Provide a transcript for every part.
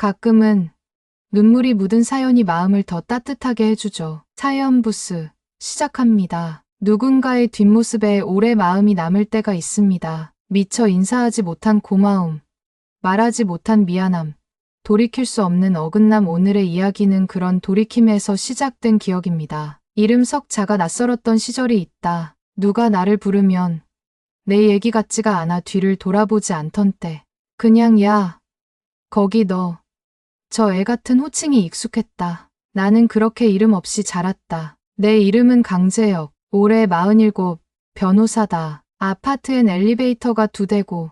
가끔은 눈물이 묻은 사연이 마음을 더 따뜻하게 해주죠. 사연 부스 시작합니다. 누군가의 뒷모습에 오래 마음이 남을 때가 있습니다. 미처 인사하지 못한 고마움, 말하지 못한 미안함, 돌이킬 수 없는 어긋남. 오늘의 이야기는 그런 돌이킴에서 시작된 기억입니다. 이름 석자가 낯설었던 시절이 있다. 누가 나를 부르면 내 얘기 같지가 않아 뒤를 돌아보지 않던 때. 그냥 야, 거기 너. 저 애 같은 호칭이 익숙했다. 나는 그렇게 이름 없이 자랐다. 내 이름은 강재혁. 올해 47, 변호사다. 아파트엔 엘리베이터가 2대고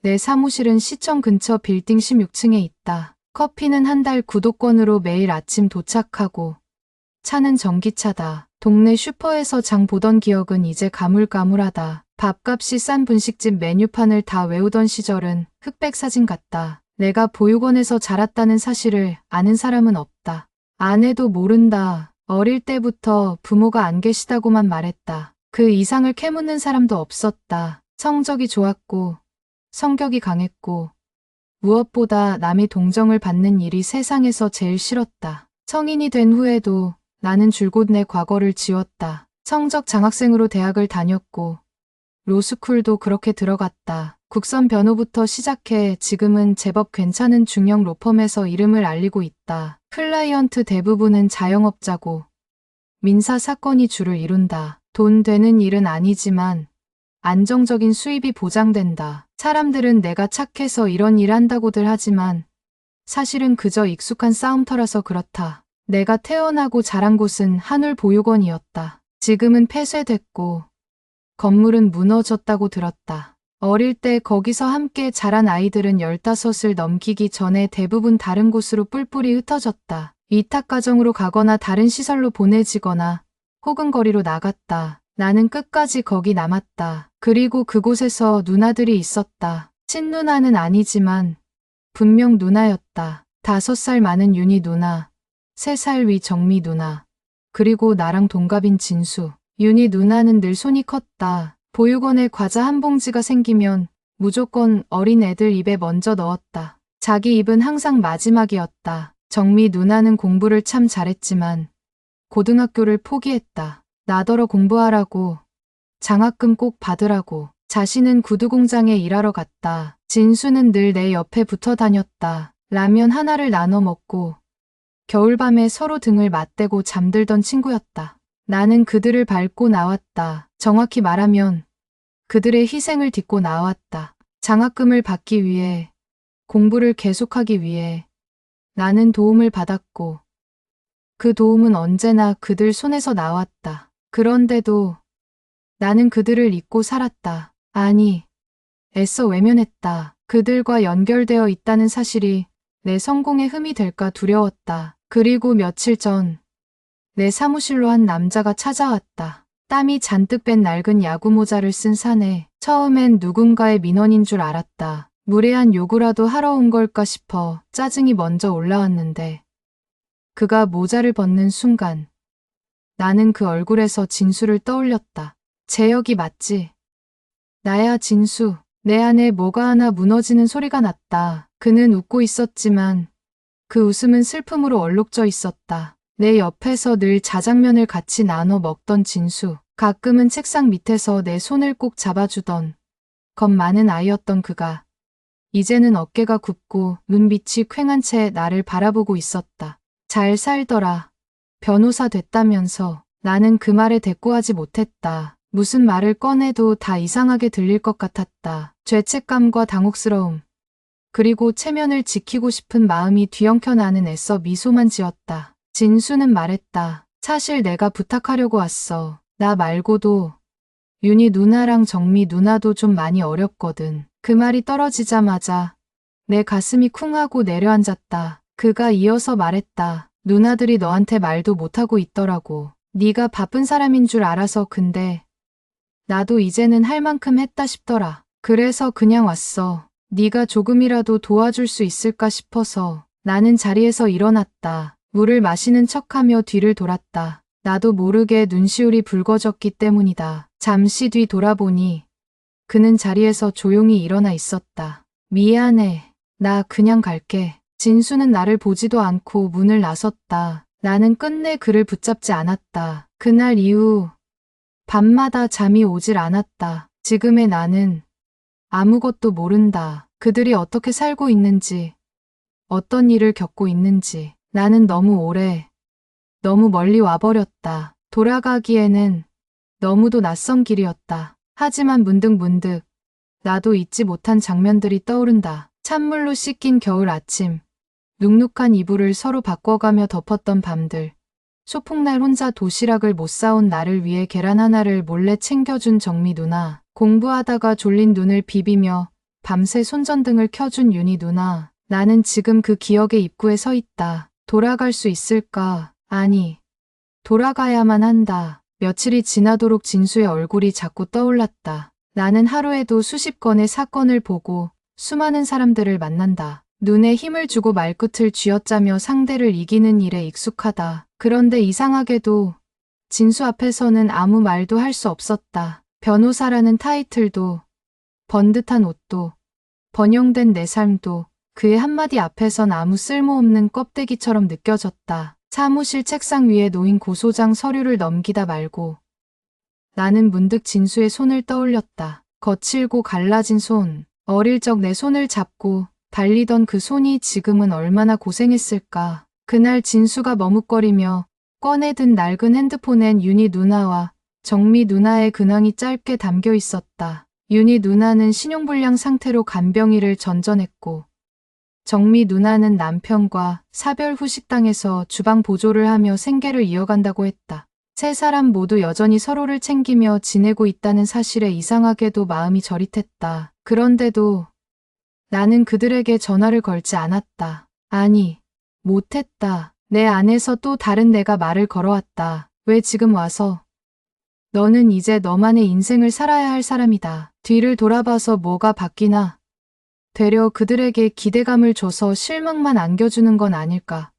내 사무실은 시청 근처 빌딩 16층에 있다. 커피는 한 달 구독권으로 매일 아침 도착하고 차는 전기차다. 동네 슈퍼에서 장 보던 기억은 이제 가물가물하다. 밥값이 싼 분식집 메뉴판을 다 외우던 시절은 흑백 사진 같다. 내가 보육원에서 자랐다는 사실을 아는 사람은 없다. 아내도 모른다. 어릴 때부터 부모가 안 계시다고만 말했다. 그 이상을 캐묻는 사람도 없었다. 성적이 좋았고 성격이 강했고 무엇보다 남의 동정을 받는 일이 세상에서 제일 싫었다. 성인이 된 후에도 나는 줄곧 내 과거를 지웠다. 성적 장학생으로 대학을 다녔고 로스쿨도 그렇게 들어갔다. 국선 변호부터 시작해 지금은 제법 괜찮은 중형 로펌에서 이름을 알리고 있다. 클라이언트 대부분은 자영업자고 민사 사건이 주를 이룬다. 돈 되는 일은 아니지만 안정적인 수입이 보장된다. 사람들은 내가 착해서 이런 일 한다고들 하지만 사실은 그저 익숙한 싸움터라서 그렇다. 내가 태어나고 자란 곳은 한울보육원이었다. 지금은 폐쇄됐고 건물은 무너졌다고 들었다. 어릴 때 거기서 함께 자란 아이들은 15을 넘기기 전에 대부분 다른 곳으로 뿔뿔이 흩어졌다. 위탁가정으로 가거나 다른 시설로 보내지거나 혹은 거리로 나갔다. 나는 끝까지 거기 남았다. 그리고 그곳에서 누나들이 있었다. 친누나는 아니지만 분명 누나였다. 5살 많은 윤희 누나, 3살 위 정미 누나, 그리고 나랑 동갑인 진수. 윤희 누나는 늘 손이 컸다. 보육원에 과자 한 봉지가 생기면 무조건 어린 애들 입에 먼저 넣었다. 자기 입은 항상 마지막이었다. 정미 누나는 공부를 참 잘했지만 고등학교를 포기했다. 나더러 공부하라고, 장학금 꼭 받으라고. 자신은 구두 공장에 일하러 갔다. 진수는 늘 내 옆에 붙어 다녔다. 라면 하나를 나눠 먹고 겨울밤에 서로 등을 맞대고 잠들던 친구였다. 나는 그들을 밟고 나왔다. 정확히 말하면 그들의 희생을 딛고 나왔다. 장학금을 받기 위해, 공부를 계속하기 위해 나는 도움을 받았고 그 도움은 언제나 그들 손에서 나왔다. 그런데도 나는 그들을 잊고 살았다. 아니, 애써 외면했다. 그들과 연결되어 있다는 사실이 내 성공에 흠이 될까 두려웠다. 그리고 며칠 전 내 사무실로 한 남자가 찾아왔다. 땀이 잔뜩 뺀 낡은 야구 모자를 쓴 사내. 처음엔 누군가의 민원인 줄 알았다. 무례한 요구라도 하러 온 걸까 싶어 짜증이 먼저 올라왔는데 그가 모자를 벗는 순간 나는 그 얼굴에서 진수를 떠올렸다. 재혁이 맞지? 나야 진수. 내 안에 뭐가 하나 무너지는 소리가 났다. 그는 웃고 있었지만 그 웃음은 슬픔으로 얼룩져 있었다. 내 옆에서 늘 자장면을 같이 나눠 먹던 진수. 가끔은 책상 밑에서 내 손을 꼭 잡아주던 겁 많은 아이였던 그가 이제는 어깨가 굽고 눈빛이 퀭한 채 나를 바라보고 있었다. 잘 살더라. 변호사 됐다면서. 나는 그 말에 대꾸하지 못했다. 무슨 말을 꺼내도 다 이상하게 들릴 것 같았다. 죄책감과 당혹스러움, 그리고 체면을 지키고 싶은 마음이 뒤엉켜 나는 애써 미소만 지었다. 진수는 말했다. 사실 내가 부탁하려고 왔어. 나 말고도 윤희 누나랑 정미 누나도 좀 많이 어렵거든. 그 말이 떨어지자마자 내 가슴이 쿵 하고 내려앉았다. 그가 이어서 말했다. 누나들이 너한테 말도 못하고 있더라고. 네가 바쁜 사람인 줄 알아서. 근데 나도 이제는 할 만큼 했다 싶더라. 그래서 그냥 왔어. 네가 조금이라도 도와줄 수 있을까 싶어서. 나는 자리에서 일어났다. 물을 마시는 척하며 뒤를 돌았다. 나도 모르게 눈시울이 붉어졌기 때문이다. 잠시 뒤 돌아보니 그는 자리에서 조용히 일어나 있었다. 미안해. 나 그냥 갈게. 진수는 나를 보지도 않고 문을 나섰다. 나는 끝내 그를 붙잡지 않았다. 그날 이후 밤마다 잠이 오질 않았다. 지금의 나는 아무것도 모른다. 그들이 어떻게 살고 있는지, 어떤 일을 겪고 있는지. 나는 너무 오래, 너무 멀리 와버렸다. 돌아가기에는 너무도 낯선 길이었다. 하지만 문득 나도 잊지 못한 장면들이 떠오른다. 찬물로 씻긴 겨울 아침, 눅눅한 이불을 서로 바꿔가며 덮었던 밤들, 소풍날 혼자 도시락을 못 사온 나를 위해 계란 하나를 몰래 챙겨준 정미 누나, 공부하다가 졸린 눈을 비비며 밤새 손전등을 켜준 윤희 누나. 나는 지금 그 기억의 입구에 서 있다. 돌아갈 수 있을까? 아니, 돌아가야만 한다. 며칠이 지나도록 진수의 얼굴이 자꾸 떠올랐다. 나는 하루에도 수십 건의 사건을 보고 수많은 사람들을 만난다. 눈에 힘을 주고 말끝을 쥐어짜며 상대를 이기는 일에 익숙하다. 그런데 이상하게도 진수 앞에서는 아무 말도 할 수 없었다. 변호사라는 타이틀도, 번듯한 옷도, 번영된 내 삶도 그의 한마디 앞에선 아무 쓸모없는 껍데기처럼 느껴졌다. 사무실 책상 위에 놓인 고소장 서류를 넘기다 말고 나는 문득 진수의 손을 떠올렸다. 거칠고 갈라진 손. 어릴 적 내 손을 잡고 달리던 그 손이 지금은 얼마나 고생했을까. 그날 진수가 머뭇거리며 꺼내든 낡은 핸드폰엔 윤희 누나와 정미 누나의 근황이 짧게 담겨 있었다. 윤희 누나는 신용불량 상태로 간병인을 전전했고 정미 누나는 남편과 사별 후 식당에서 주방 보조를 하며 생계를 이어간다고 했다. 세 사람 모두 여전히 서로를 챙기며 지내고 있다는 사실에 이상하게도 마음이 저릿했다. 그런데도 나는 그들에게 전화를 걸지 않았다. 아니, 못했다. 내 안에서 또 다른 내가 말을 걸어왔다. 왜 지금 와서? 너는 이제 너만의 인생을 살아야 할 사람이다. 뒤를 돌아봐서 뭐가 바뀌나? 되려 그들에게 기대감을 줘서 실망만 안겨주는 건 아닐까.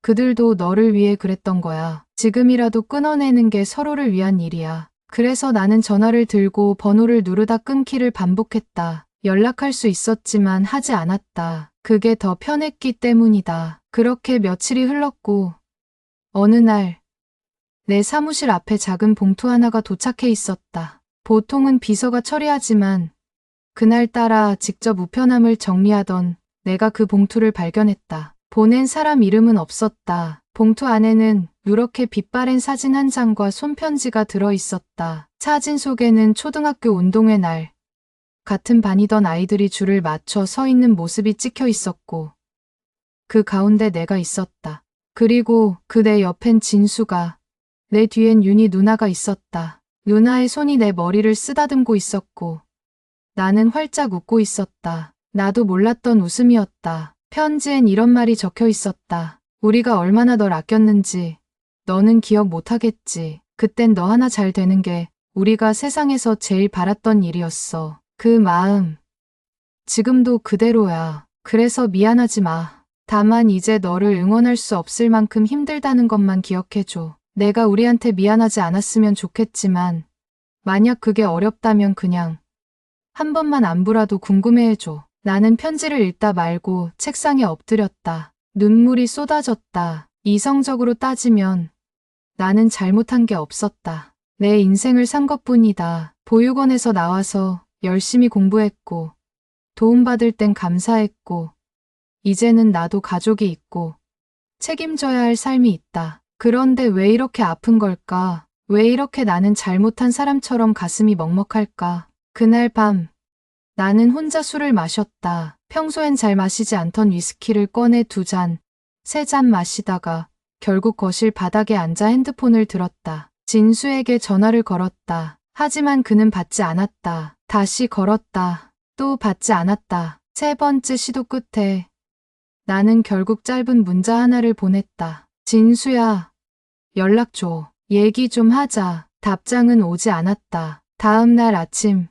그들도 너를 위해 그랬던 거야. 지금이라도 끊어내는 게 서로를 위한 일이야. 그래서 나는 전화를 들고 번호를 누르다 끊기를 반복했다. 연락할 수 있었지만 하지 않았다. 그게 더 편했기 때문이다. 그렇게 며칠이 흘렀고 어느 날 내 사무실 앞에 작은 봉투 하나가 도착해 있었다. 보통은 비서가 처리하지만 그날따라 직접 우편함을 정리하던 내가 그 봉투를 발견했다. 보낸 사람 이름은 없었다. 봉투 안에는 누렇게 빛바랜 사진 한 장과 손편지가 들어 있었다. 사진 속에는 초등학교 운동회 날 같은 반이던 아이들이 줄을 맞춰 서 있는 모습이 찍혀 있었고 그 가운데 내가 있었다. 그리고 그 내 옆엔 진수가, 내 뒤엔 윤희 누나가 있었다. 누나의 손이 내 머리를 쓰다듬고 있었고 나는 활짝 웃고 있었다. 나도 몰랐던 웃음이었다. 편지엔 이런 말이 적혀 있었다. 우리가 얼마나 널 아꼈는지 너는 기억 못하겠지. 그땐 너 하나 잘 되는 게 우리가 세상에서 제일 바랐던 일이었어. 그 마음 지금도 그대로야. 그래서 미안하지 마. 다만 이제 너를 응원할 수 없을 만큼 힘들다는 것만 기억해줘. 내가 우리한테 미안하지 않았으면 좋겠지만 만약 그게 어렵다면 그냥 한 번만 안부라도 궁금해해줘. 나는 편지를 읽다 말고 책상에 엎드렸다. 눈물이 쏟아졌다. 이성적으로 따지면 나는 잘못한 게 없었다. 내 인생을 산 것뿐이다. 보육원에서 나와서 열심히 공부했고 도움받을 땐 감사했고 이제는 나도 가족이 있고 책임져야 할 삶이 있다. 그런데 왜 이렇게 아픈 걸까? 왜 이렇게 나는 잘못한 사람처럼 가슴이 먹먹할까? 그날 밤 나는 혼자 술을 마셨다. 평소엔 잘 마시지 않던 위스키를 꺼내 2잔, 3잔 마시다가 결국 거실 바닥에 앉아 핸드폰을 들었다. 진수에게 전화를 걸었다. 하지만 그는 받지 않았다. 다시 걸었다. 또 받지 않았다. 3번째 시도 끝에 나는 결국 짧은 문자 하나를 보냈다. 진수야, 연락 줘. 얘기 좀 하자. 답장은 오지 않았다. 다음 날 아침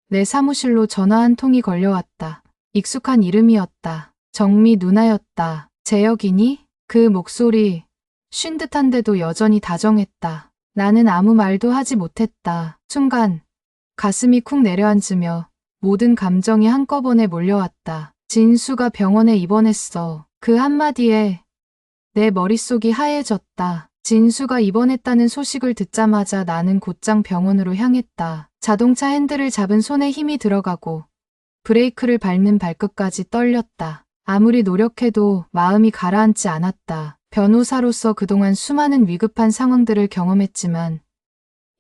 내 사무실로 전화 한 통이 걸려왔다. 익숙한 이름이었다. 정미 누나였다. 재혁이니? 그 목소리 쉰 듯한데도 여전히 다정했다. 나는 아무 말도 하지 못했다. 순간 가슴이 쿵 내려앉으며 모든 감정이 한꺼번에 몰려왔다. 진수가 병원에 입원했어. 그 한마디에 내 머릿속이 하얘졌다. 진수가 입원했다는 소식을 듣자마자 나는 곧장 병원으로 향했다. 자동차 핸들을 잡은 손에 힘이 들어가고 브레이크를 밟는 발끝까지 떨렸다. 아무리 노력해도 마음이 가라앉지 않았다. 변호사로서 그동안 수많은 위급한 상황들을 경험했지만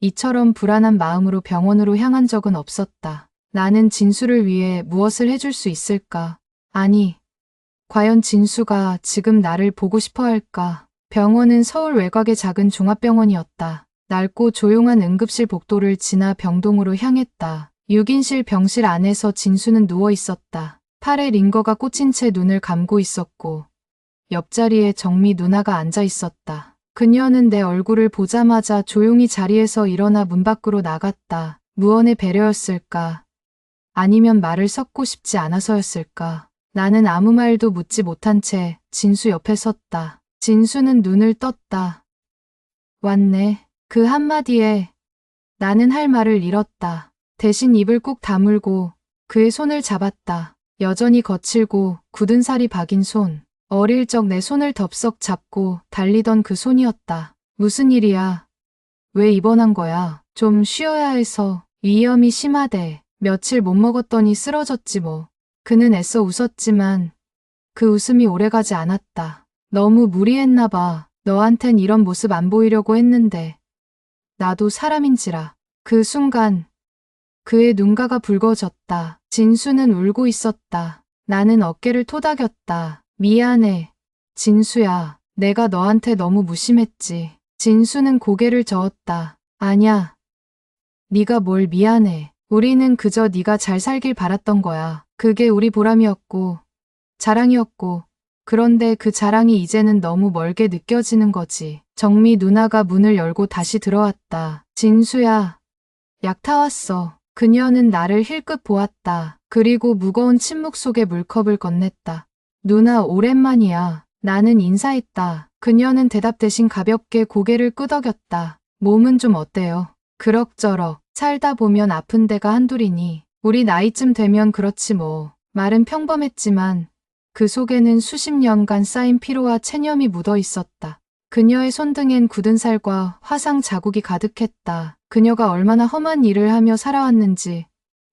이처럼 불안한 마음으로 병원으로 향한 적은 없었다. 나는 진수를 위해 무엇을 해줄 수 있을까? 아니, 과연 진수가 지금 나를 보고 싶어 할까? 병원은 서울 외곽의 작은 종합병원이었다. 낡고 조용한 응급실 복도를 지나 병동으로 향했다. 6인실 병실 안에서 진수는 누워 있었다. 팔에 링거가 꽂힌 채 눈을 감고 있었고 옆자리에 정미 누나가 앉아 있었다. 그녀는 내 얼굴을 보자마자 조용히 자리에서 일어나 문 밖으로 나갔다. 무언의 배려였을까? 아니면 말을 섞고 싶지 않아서였을까? 나는 아무 말도 묻지 못한 채 진수 옆에 섰다. 진수는 눈을 떴다. 왔네. 그 한마디에 나는 할 말을 잃었다. 대신 입을 꾹 다물고 그의 손을 잡았다. 여전히 거칠고 굳은 살이 박인 손. 어릴 적 내 손을 덥석 잡고 달리던 그 손이었다. 무슨 일이야? 왜 입원한 거야? 좀 쉬어야 해서. 위염이 심하대. 며칠 못 먹었더니 쓰러졌지 뭐. 그는 애써 웃었지만 그 웃음이 오래가지 않았다. 너무 무리했나 봐. 너한텐 이런 모습 안 보이려고 했는데. 나도 사람인지라. 그 순간 그의 눈가가 붉어졌다. 진수는 울고 있었다. 나는 어깨를 토닥였다. 미안해. 진수야. 내가 너한테 너무 무심했지. 진수는 고개를 저었다. 아냐. 네가 뭘 미안해. 우리는 그저 네가 잘 살길 바랐던 거야. 그게 우리 보람이었고 자랑이었고 그런데 그 자랑이 이제는 너무 멀게 느껴지는 거지. 정미 누나가 문을 열고 다시 들어왔다. 진수야. 약 타왔어. 그녀는 나를 힐끗 보았다. 그리고 무거운 침묵 속에 물컵을 건넸다. 누나 오랜만이야. 나는 인사했다. 그녀는 대답 대신 가볍게 고개를 끄덕였다. 몸은 좀 어때요? 그럭저럭. 살다 보면 아픈 데가 한둘이니. 우리 나이쯤 되면 그렇지 뭐. 말은 평범했지만 그 속에는 수십 년간 쌓인 피로와 체념이 묻어 있었다. 그녀의 손등엔 굳은 살과 화상 자국이 가득했다. 그녀가 얼마나 험한 일을 하며 살아왔는지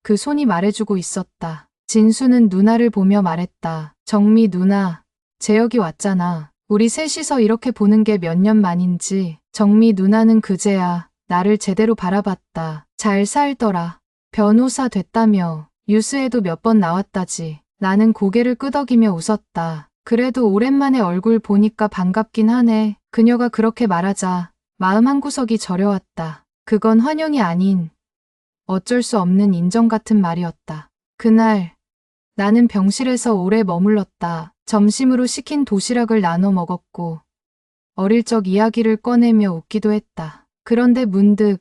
그 손이 말해주고 있었다. 진수는 누나를 보며 말했다. 정미 누나, 재혁이 왔잖아. 우리 셋이서 이렇게 보는 게 몇 년 만인지. 정미 누나는 그제야 나를 제대로 바라봤다. 잘 살더라. 변호사 됐다며. 뉴스에도 몇 번 나왔다지. 나는 고개를 끄덕이며 웃었다. 그래도 오랜만에 얼굴 보니까 반갑긴 하네. 그녀가 그렇게 말하자 마음 한구석이 저려왔다. 그건 환영이 아닌 어쩔 수 없는 인정 같은 말이었다. 그날 나는 병실에서 오래 머물렀다. 점심으로 시킨 도시락을 나눠 먹었고 어릴 적 이야기를 꺼내며 웃기도 했다. 그런데 문득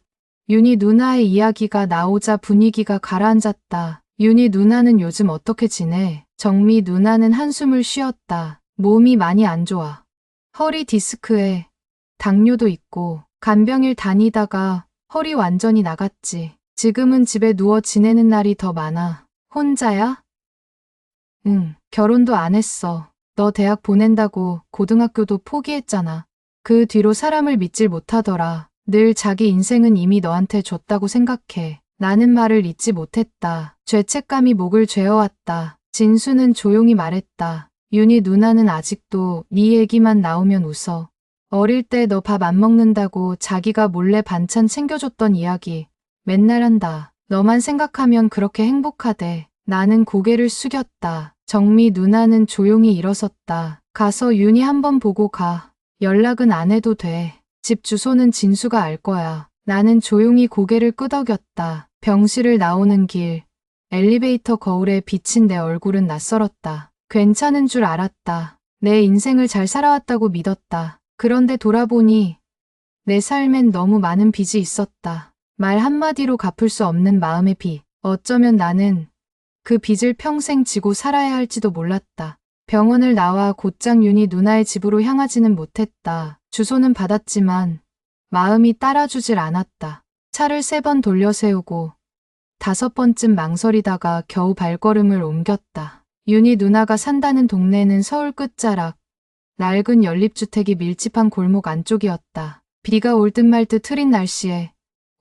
윤희 누나의 이야기가 나오자 분위기가 가라앉았다. 윤희 누나는 요즘 어떻게 지내? 정미 누나는 한숨을 쉬었다. 몸이 많이 안 좋아. 허리 디스크에 당뇨도 있고 간병일 다니다가 허리 완전히 나갔지. 지금은 집에 누워 지내는 날이 더 많아. 혼자야? 응, 결혼도 안 했어. 너 대학 보낸다고 고등학교도 포기했잖아. 그 뒤로 사람을 믿질 못하더라. 늘 자기 인생은 이미 너한테 줬다고 생각해. 나는 말을 잇지 못했다. 죄책감이 목을 죄어왔다. 진수는 조용히 말했다. 윤희 누나는 아직도 네 얘기만 나오면 웃어. 어릴 때 너 밥 안 먹는다고 자기가 몰래 반찬 챙겨줬던 이야기 맨날 한다. 너만 생각하면 그렇게 행복하대. 나는 고개를 숙였다. 정미 누나는 조용히 일어섰다. 가서 윤희 한번 보고 가. 연락은 안 해도 돼. 집 주소는 진수가 알 거야. 나는 조용히 고개를 끄덕였다. 병실을 나오는 길, 엘리베이터 거울에 비친 내 얼굴은 낯설었다. 괜찮은 줄 알았다. 내 인생을 잘 살아왔다고 믿었다. 그런데 돌아보니 내 삶엔 너무 많은 빚이 있었다. 말 한마디로 갚을 수 없는 마음의 빚. 어쩌면 나는 그 빚을 평생 지고 살아야 할지도 몰랐다. 병원을 나와 곧장 윤희 누나의 집으로 향하지는 못했다. 주소는 받았지만 마음이 따라주질 않았다. 차를 3번 돌려 세우고 5번쯤 망설이다가 겨우 발걸음을 옮겼다. 윤희 누나가 산다는 동네는 서울 끝자락. 낡은 연립주택이 밀집한 골목 안쪽이었다. 비가 올 듯 말 듯 흐린 날씨에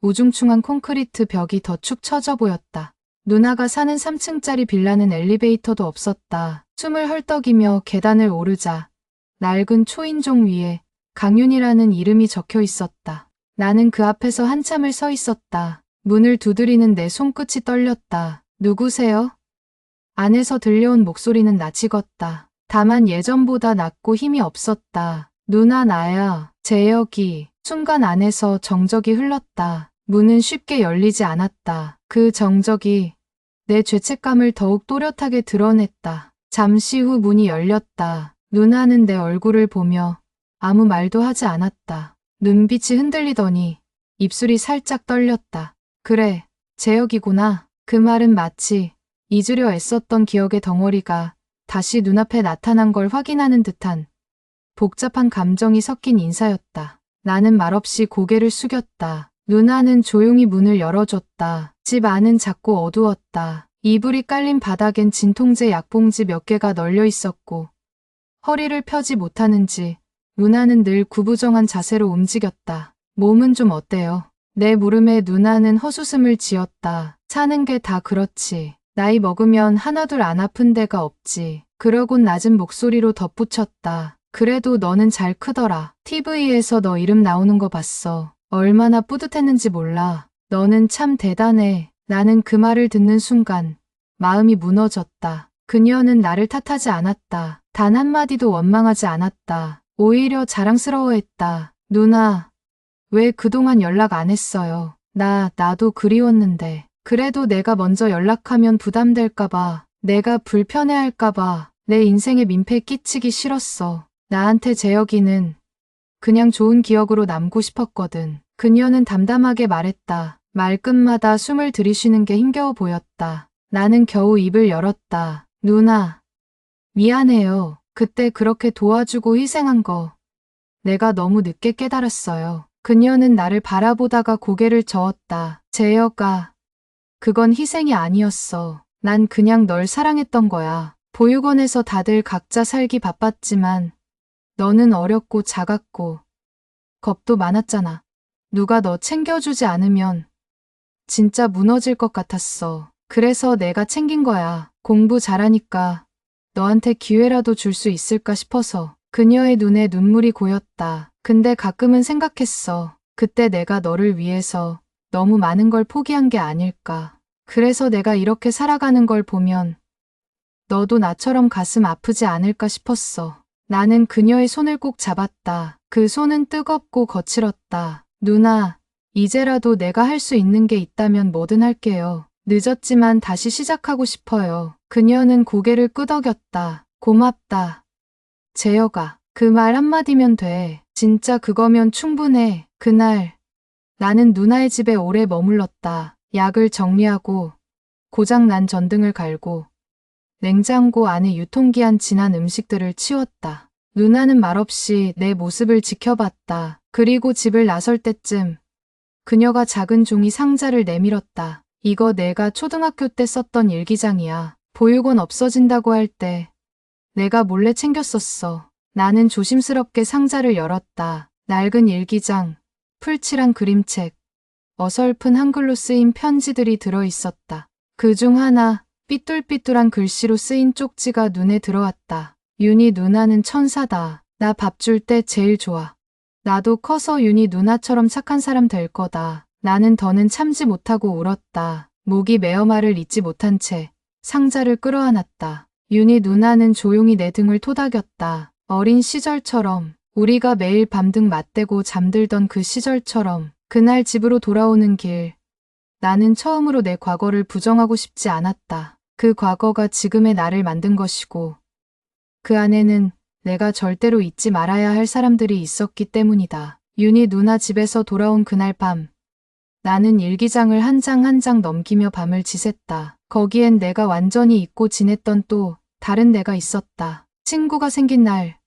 우중충한 콘크리트 벽이 더 축 처져 보였다. 누나가 사는 3층짜리 빌라는 엘리베이터도 없었다. 숨을 헐떡이며 계단을 오르자 낡은 초인종 위에 강윤이라는 이름이 적혀 있었다. 나는 그 앞에서 한참을 서 있었다. 문을 두드리는 내 손끝이 떨렸다. 누구세요? 안에서 들려온 목소리는 낯익었다. 다만 예전보다 낮고 힘이 없었다. 누나 나야. 재혁이. 순간 안에서 정적이 흘렀다. 문은 쉽게 열리지 않았다. 그 정적이 내 죄책감을 더욱 또렷하게 드러냈다. 잠시 후 문이 열렸다. 누나는 내 얼굴을 보며 아무 말도 하지 않았다. 눈빛이 흔들리더니 입술이 살짝 떨렸다. 그래, 재혁이구나. 그 말은 마치 잊으려 애썼던 기억의 덩어리가 다시 눈앞에 나타난 걸 확인하는 듯한 복잡한 감정이 섞인 인사였다. 나는 말없이 고개를 숙였다. 누나는 조용히 문을 열어줬다. 집 안은 작고 어두웠다. 이불이 깔린 바닥엔 진통제 약봉지 몇 개가 널려 있었고 허리를 펴지 못하는지 누나는 늘 구부정한 자세로 움직였다. 몸은 좀 어때요? 내 물음에 누나는 헛웃음을 지었다. 사는 게 다 그렇지. 나이 먹으면 하나둘 안 아픈 데가 없지. 그러곤 낮은 목소리로 덧붙였다. 그래도 너는 잘 크더라. TV에서 너 이름 나오는 거 봤어. 얼마나 뿌듯했는지 몰라. 너는 참 대단해. 나는 그 말을 듣는 순간 마음이 무너졌다. 그녀는 나를 탓하지 않았다. 단 한마디도 원망하지 않았다. 오히려 자랑스러워했다. 누나, 왜 그동안 연락 안 했어요? 나도 그리웠는데. 그래도 내가 먼저 연락하면 부담될까봐, 내가 불편해할까봐 내 인생에 민폐 끼치기 싫었어. 나한테 재혁이는 그냥 좋은 기억으로 남고 싶었거든. 그녀는 담담하게 말했다. 말끝마다 숨을 들이쉬는 게 힘겨워 보였다. 나는 겨우 입을 열었다. 누나, 미안해요. 그때 그렇게 도와주고 희생한 거 내가 너무 늦게 깨달았어요. 그녀는 나를 바라보다가 고개를 저었다. 재혁아, 그건 희생이 아니었어. 난 그냥 널 사랑했던 거야. 보육원에서 다들 각자 살기 바빴지만 너는 어렸고 작았고 겁도 많았잖아. 누가 너 챙겨주지 않으면 진짜 무너질 것 같았어. 그래서 내가 챙긴 거야. 공부 잘하니까 너한테 기회라도 줄 수 있을까 싶어서. 그녀의 눈에 눈물이 고였다. 근데 가끔은 생각했어. 그때 내가 너를 위해서 너무 많은 걸 포기한 게 아닐까. 그래서 내가 이렇게 살아가는 걸 보면 너도 나처럼 가슴 아프지 않을까 싶었어. 나는 그녀의 손을 꼭 잡았다. 그 손은 뜨겁고 거칠었다. 누나, 이제라도 내가 할 수 있는 게 있다면 뭐든 할게요. 늦었지만 다시 시작하고 싶어요. 그녀는 고개를 끄덕였다. 고맙다. 재혁아, 그 말 한마디면 돼. 진짜 그거면 충분해. 그날 나는 누나의 집에 오래 머물렀다. 약을 정리하고 고장난 전등을 갈고 냉장고 안에 유통기한 지난 음식들을 치웠다. 누나는 말없이 내 모습을 지켜봤다. 그리고 집을 나설 때쯤 그녀가 작은 종이 상자를 내밀었다. 이거 내가 초등학교 때 썼던 일기장이야. 보육원 없어진다고 할 때 내가 몰래 챙겼었어. 나는 조심스럽게 상자를 열었다. 낡은 일기장, 풀칠한 그림책, 어설픈 한글로 쓰인 편지들이 들어있었다. 그중 하나, 삐뚤삐뚤한 글씨로 쓰인 쪽지가 눈에 들어왔다. 윤희 누나는 천사다. 나 밥 줄 때 제일 좋아. 나도 커서 윤희 누나처럼 착한 사람 될 거다. 나는 더는 참지 못하고 울었다. 목이 메어 말을 잇지 못한 채 상자를 끌어안았다. 윤희 누나는 조용히 내 등을 토닥였다. 어린 시절처럼, 우리가 매일 밤등 맞대고 잠들던 그 시절처럼. 그날 집으로 돌아오는 길, 나는 처음으로 내 과거를 부정하고 싶지 않았다. 그 과거가 지금의 나를 만든 것이고 그 안에는 내가 절대로 잊지 말아야 할 사람들이 있었기 때문이다. 윤희 누나 집에서 돌아온 그날 밤, 나는 일기장을 한 장 한 장 넘기며 밤을 지샜다. 거기엔 내가 완전히 잊고 지냈던 또 다른 내가 있었다. 친구가 생긴 날,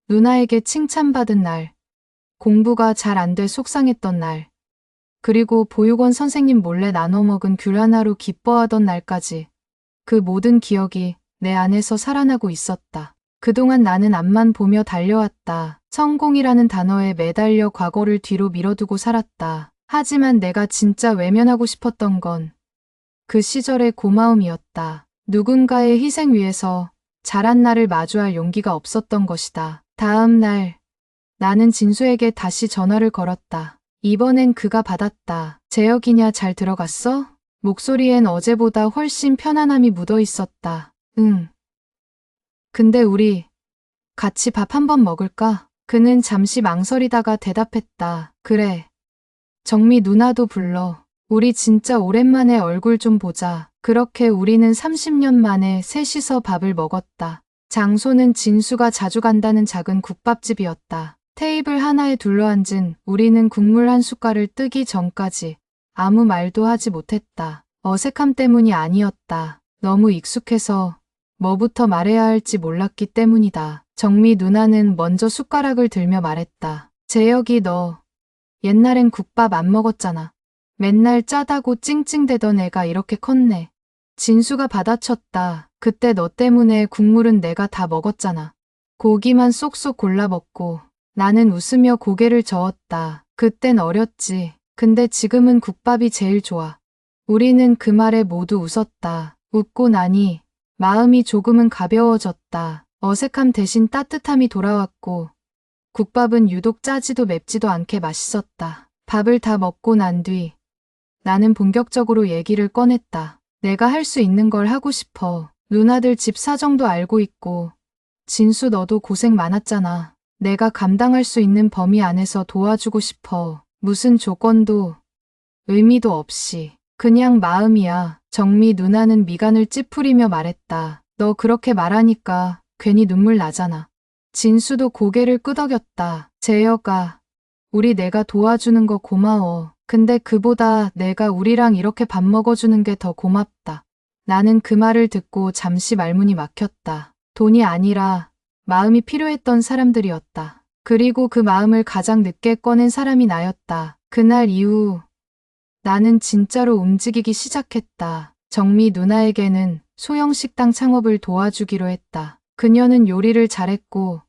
누나에게 칭찬받은 날, 공부가 잘 안 돼 속상했던 날, 그리고 보육원 선생님 몰래 나눠 먹은 귤 하나로 기뻐하던 날까지 그 모든 기억이 내 안에서 살아나고 있었다. 그동안 나는 앞만 보며 달려왔다. 성공이라는 단어에 매달려 과거를 뒤로 밀어두고 살았다. 하지만 내가 진짜 외면하고 싶었던 건 그 시절의 고마움이었다. 누군가의 희생 위에서 자란 나를 마주할 용기가 없었던 것이다. 다음 날 나는 진수에게 다시 전화를 걸었다. 이번엔 그가 받았다. 재혁이냐, 잘 들어갔어? 목소리엔 어제보다 훨씬 편안함이 묻어 있었다. 응. 근데 우리 같이 밥 한번 먹을까? 그는 잠시 망설이다가 대답했다. 그래. 정미 누나도 불러. 우리 진짜 오랜만에 얼굴 좀 보자. 그렇게 우리는 30년 만에 셋이서 밥을 먹었다. 장소는 진수가 자주 간다는 작은 국밥집이었다. 테이블 하나에 둘러앉은 우리는 국물 한 숟갈을 뜨기 전까지 아무 말도 하지 못했다. 어색함 때문이 아니었다. 너무 익숙해서 뭐부터 말해야 할지 몰랐기 때문이다. 정미 누나는 먼저 숟가락을 들며 말했다. 재혁이, 너 옛날엔 국밥 안 먹었잖아. 맨날 짜다고 찡찡대던 애가 이렇게 컸네. 진수가 받아쳤다. 그때 너 때문에 국물은 내가 다 먹었잖아. 고기만 쏙쏙 골라 먹고. 나는 웃으며 고개를 저었다. 그땐 어렸지. 근데 지금은 국밥이 제일 좋아. 우리는 그 말에 모두 웃었다. 웃고 나니 마음이 조금은 가벼워졌다. 어색함 대신 따뜻함이 돌아왔고 국밥은 유독 짜지도 맵지도 않게 맛있었다. 밥을 다 먹고 난 뒤 나는 본격적으로 얘기를 꺼냈다. 내가 할 수 있는 걸 하고 싶어. 누나들 집 사정도 알고 있고 진수, 너도 고생 많았잖아. 내가 감당할 수 있는 범위 안에서 도와주고 싶어. 무슨 조건도 의미도 없이. 그냥 마음이야. 정미 누나는 미간을 찌푸리며 말했다. 너 그렇게 말하니까 괜히 눈물 나잖아. 진수도 고개를 끄덕였다. 재혁아, 우리 내가 도와주는 거 고마워. 근데 그보다 내가 우리랑 이렇게 밥 먹어주는 게 더 고맙다. 나는 그 말을 듣고 잠시 말문이 막혔다. 돈이 아니라 마음이 필요했던 사람들이었다. 그리고 그 마음을 가장 늦게 꺼낸 사람이 나였다. 그날 이후 나는 진짜로 움직이기 시작했다. 정미 누나에게는 소형 식당 창업을 도와주기로 했다. 그녀는 요리를 잘했고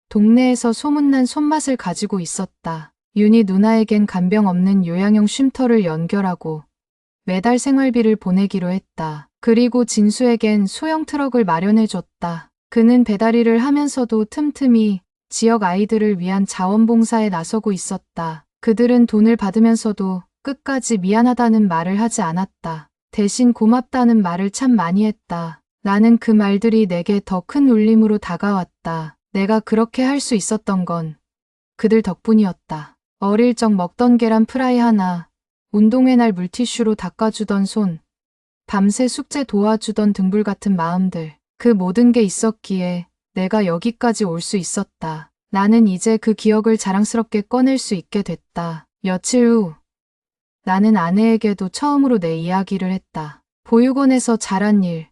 동네에서 소문난 손맛을 가지고 있었다. 윤희 누나에겐 간병 없는 요양형 쉼터를 연결하고 매달 생활비를 보내기로 했다. 그리고 진수에겐 소형 트럭을 마련해줬다. 그는 배달일을 하면서도 틈틈이 지역 아이들을 위한 자원봉사에 나서고 있었다. 그들은 돈을 받으면서도 끝까지 미안하다는 말을 하지 않았다. 대신 고맙다는 말을 참 많이 했다. 나는 그 말들이 내게 더 큰 울림으로 다가왔다. 내가 그렇게 할 수 있었던 건 그들 덕분이었다. 어릴 적 먹던 계란 프라이 하나, 운동회 날 물티슈로 닦아주던 손, 밤새 숙제 도와주던 등불 같은 마음들, 그 모든 게 있었기에 내가 여기까지 올 수 있었다. 나는 이제 그 기억을 자랑스럽게 꺼낼 수 있게 됐다. 며칠 후 나는 아내에게도 처음으로 내 이야기를 했다. 보육원에서 자란 일,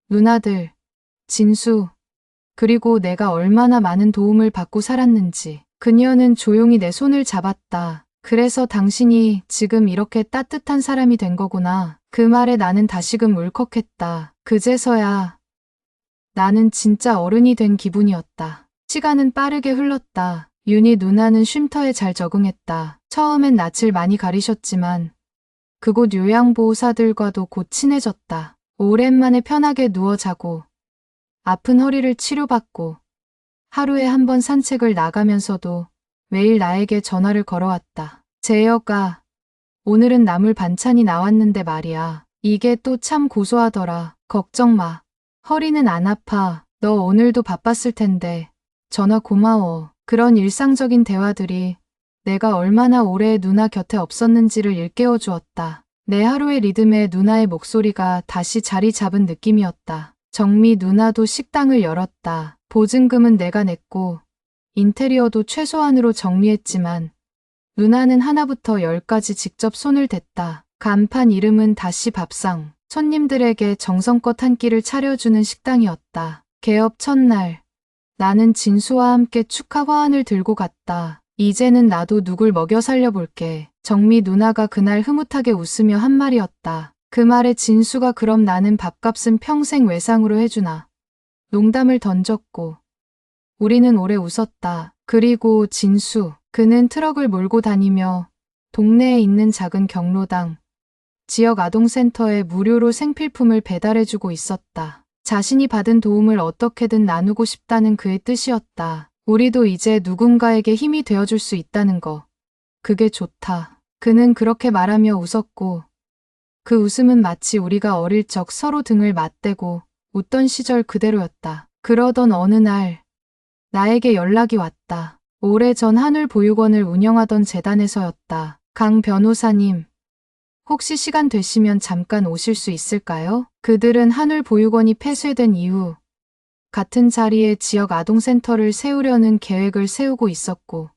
누나들, 진수, 그리고 내가 얼마나 많은 도움을 받고 살았는지. 그녀는 조용히 내 손을 잡았다. 그래서 당신이 지금 이렇게 따뜻한 사람이 된 거구나. 그 말에 나는 다시금 울컥했다. 그제서야 나는 진짜 어른이 된 기분이었다. 시간은 빠르게 흘렀다. 윤희 누나는 쉼터에 잘 적응했다. 처음엔 낯을 많이 가리셨지만 그곳 요양보호사들과도 곧 친해졌다. 오랜만에 편하게 누워 자고 아픈 허리를 치료받고 하루에 한 번 산책을 나가면서도 매일 나에게 전화를 걸어왔다. 재혁아, 오늘은 나물 반찬이 나왔는데 말이야. 이게 또 참 고소하더라. 걱정 마. 허리는 안 아파. 너 오늘도 바빴을 텐데. 전화 고마워. 그런 일상적인 대화들이 내가 얼마나 오래 누나 곁에 없었는지를 일깨워 주었다. 내 하루의 리듬에 누나의 목소리가 다시 자리 잡은 느낌이었다. 정미 누나도 식당을 열었다. 보증금은 내가 냈고 인테리어도 최소한으로 정리했지만 누나는 하나부터 10까지 직접 손을 댔다. 간판 이름은 다시 밥상. 손님들에게 정성껏 한 끼를 차려주는 식당이었다. 개업 첫날 나는 진수와 함께 축하 화환을 들고 갔다. 이제는 나도 누굴 먹여 살려볼게. 정미 누나가 그날 흐뭇하게 웃으며 한 말이었다. 그 말에 진수가 그럼 나는 밥값은 평생 외상으로 해주나. 농담을 던졌고 우리는 오래 웃었다. 그리고 진수, 그는 트럭을 몰고 다니며 동네에 있는 작은 경로당, 지역 아동센터에 무료로 생필품을 배달해주고 있었다. 자신이 받은 도움을 어떻게든 나누고 싶다는 그의 뜻이었다. 우리도 이제 누군가에게 힘이 되어줄 수 있다는 거. 그게 좋다. 그는 그렇게 말하며 웃었고 그 웃음은 마치 우리가 어릴 적 서로 등을 맞대고 웃던 시절 그대로였다. 그러던 어느 날 나에게 연락이 왔다. 오래전 한울보육원을 운영하던 재단에서였다. 강 변호사님, 혹시 시간 되시면 잠깐 오실 수 있을까요? 그들은 한울보육원이 폐쇄된 이후 같은 자리에 지역 아동센터를 세우려는 계획을 세우고 있었고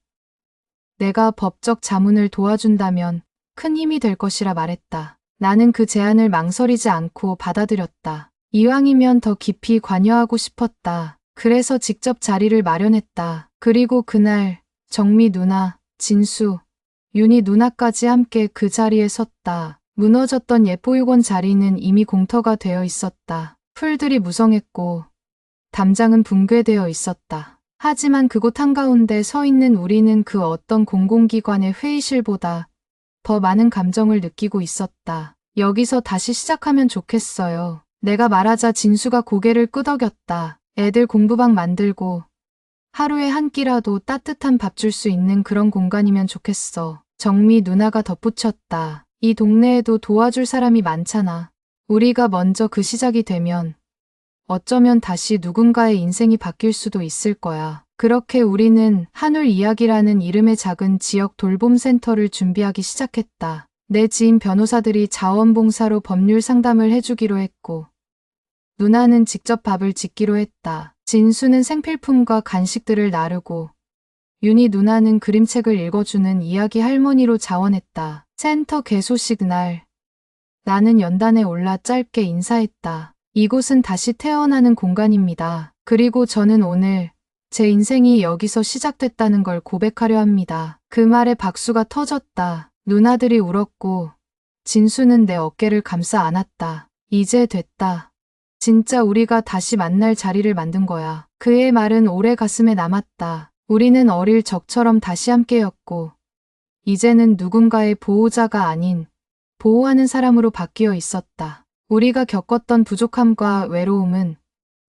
내가 법적 자문을 도와준다면 큰 힘이 될 것이라 말했다. 나는 그 제안을 망설이지 않고 받아들였다. 이왕이면 더 깊이 관여하고 싶었다. 그래서 직접 자리를 마련했다. 그리고 그날 정미 누나, 진수, 윤희 누나까지 함께 그 자리에 섰다. 무너졌던 옛 보육원 자리는 이미 공터가 되어 있었다. 풀들이 무성했고 담장은 붕괴되어 있었다. 하지만 그곳 한가운데 서 있는 우리는 그 어떤 공공기관의 회의실보다 더 많은 감정을 느끼고 있었다. 여기서 다시 시작하면 좋겠어요. 내가 말하자 진수가 고개를 끄덕였다. 애들 공부방 만들고 하루에 한 끼라도 따뜻한 밥 줄 수 있는 그런 공간이면 좋겠어. 정미 누나가 덧붙였다. 이 동네에도 도와줄 사람이 많잖아. 우리가 먼저 그 시작이 되면 어쩌면 다시 누군가의 인생이 바뀔 수도 있을 거야. 그렇게 우리는 한울 이야기라는 이름의 작은 지역 돌봄센터를 준비하기 시작했다. 내 지인 변호사들이 자원봉사로 법률 상담을 해주기로 했고 누나는 직접 밥을 짓기로 했다. 진수는 생필품과 간식들을 나르고 윤희 누나는 그림책을 읽어주는 이야기 할머니로 자원했다. 센터 개소식 날 나는 연단에 올라 짧게 인사했다. 이곳은 다시 태어나는 공간입니다. 그리고 저는 오늘 제 인생이 여기서 시작됐다는 걸 고백하려 합니다. 그 말에 박수가 터졌다. 누나들이 울었고 진수는 내 어깨를 감싸 안았다. 이제 됐다. 진짜 우리가 다시 만날 자리를 만든 거야. 그의 말은 오래 가슴에 남았다. 우리는 어릴 적처럼 다시 함께였고 이제는 누군가의 보호자가 아닌 보호하는 사람으로 바뀌어 있었다. 우리가 겪었던 부족함과 외로움은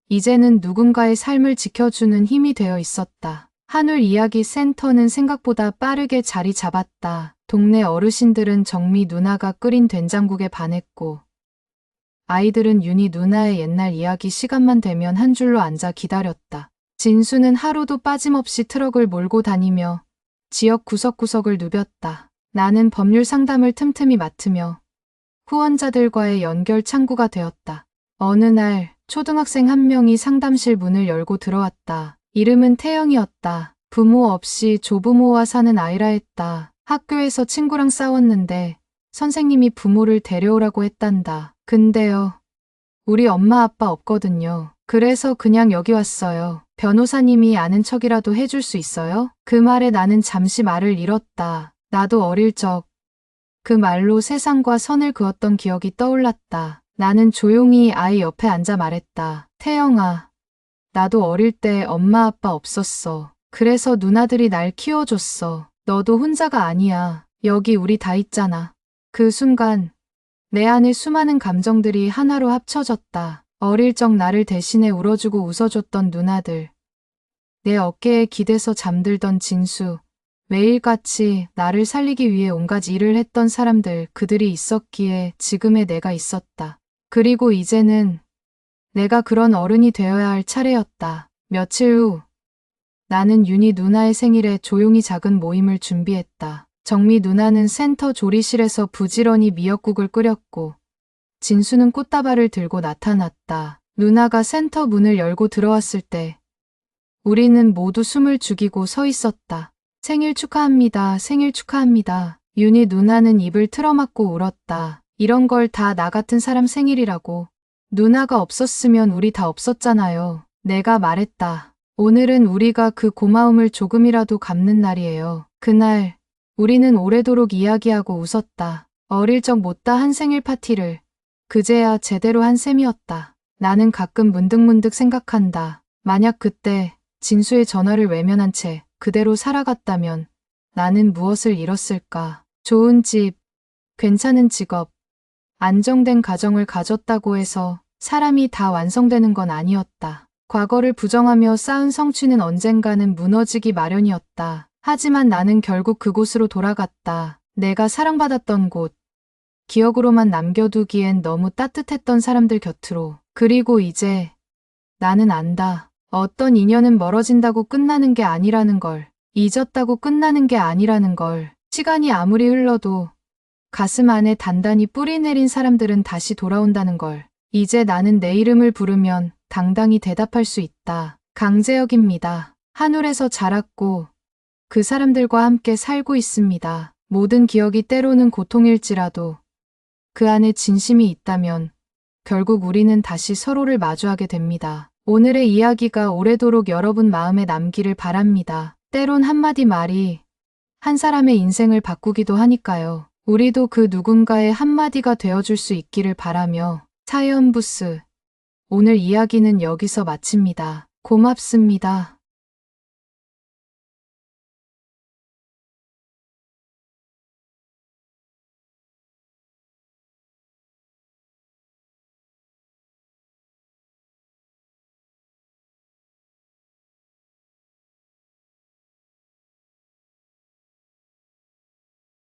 이제는 누군가의 삶을 지켜주는 힘이 되어 있었다. 한울 이야기 센터는 생각보다 빠르게 자리 잡았다. 동네 어르신들은 정미 누나가 끓인 된장국에 반했고 아이들은 윤희 누나의 옛날 이야기 시간만 되면 한 줄로 앉아 기다렸다. 진수는 하루도 빠짐없이 트럭을 몰고 다니며 지역 구석구석을 누볐다. 나는 법률 상담을 틈틈이 맡으며 후원자들과의 연결 창구가 되었다. 어느 날 초등학생 한 명이 상담실 문을 열고 들어왔다. 이름은 태영이었다. 부모 없이 조부모와 사는 아이라 했다. 학교에서 친구랑 싸웠는데 선생님이 부모를 데려오라고 했단다. 근데요, 우리 엄마 아빠 없거든요. 그래서 그냥 여기 왔어요. 변호사님이 아는 척이라도 해줄 수 있어요? 그 말에 나는 잠시 말을 잃었다. 나도 어릴 적 그 말로 세상과 선을 그었던 기억이 떠올랐다. 나는 조용히 아이 옆에 앉아 말했다. 태영아, 나도 어릴 때 엄마 아빠 없었어. 그래서 누나들이 날 키워줬어. 너도 혼자가 아니야. 여기 우리 다 있잖아. 그 순간 내 안에 수많은 감정들이 하나로 합쳐졌다. 어릴 적 나를 대신해 울어주고 웃어줬던 누나들, 내 어깨에 기대서 잠들던 진수, 매일같이 나를 살리기 위해 온갖 일을 했던 사람들, 그들이 있었기에 지금의 내가 있었다. 그리고 이제는 내가 그런 어른이 되어야 할 차례였다. 며칠 후 나는 윤희 누나의 생일에 조용히 작은 모임을 준비했다. 정미 누나는 센터 조리실에서 부지런히 미역국을 끓였고 진수는 꽃다발을 들고 나타났다. 누나가 센터 문을 열고 들어왔을 때 우리는 모두 숨을 죽이고 서 있었다. 생일 축하합니다. 생일 축하합니다. 윤희 누나는 입을 틀어막고 울었다. 이런 걸 다 나 같은 사람 생일이라고. 누나가 없었으면 우리 다 없었잖아요. 내가 말했다. 오늘은 우리가 그 고마움을 조금이라도 갚는 날이에요. 그날 우리는 오래도록 이야기하고 웃었다. 어릴 적 못다 한 생일 파티를 그제야 제대로 한 셈이었다. 나는 가끔 문득문득 생각한다. 만약 그때 진수의 전화를 외면한 채 그대로 살아갔다면 나는 무엇을 잃었을까? 좋은 집, 괜찮은 직업, 안정된 가정을 가졌다고 해서 사람이 다 완성되는 건 아니었다. 과거를 부정하며 쌓은 성취는 언젠가는 무너지기 마련이었다. 하지만 나는 결국 그곳으로 돌아갔다. 내가 사랑받았던 곳, 기억으로만 남겨두기엔 너무 따뜻했던 사람들 곁으로. 그리고 이제 나는 안다. 어떤 인연은 멀어진다고 끝나는 게 아니라는 걸, 잊었다고 끝나는 게 아니라는 걸. 시간이 아무리 흘러도 가슴 안에 단단히 뿌리 내린 사람들은 다시 돌아온다는 걸. 이제 나는 내 이름을 부르면 당당히 대답할 수 있다. 강재혁입니다. 한울에서 자랐고 그 사람들과 함께 살고 있습니다. 모든 기억이 때로는 고통일지라도 그 안에 진심이 있다면 결국 우리는 다시 서로를 마주하게 됩니다. 오늘의 이야기가 오래도록 여러분 마음에 남기를 바랍니다. 때론 한마디 말이 한 사람의 인생을 바꾸기도 하니까요. 우리도 그 누군가의 한마디가 되어줄 수 있기를 바라며 사연 부스 오늘 이야기는 여기서 마칩니다. 고맙습니다.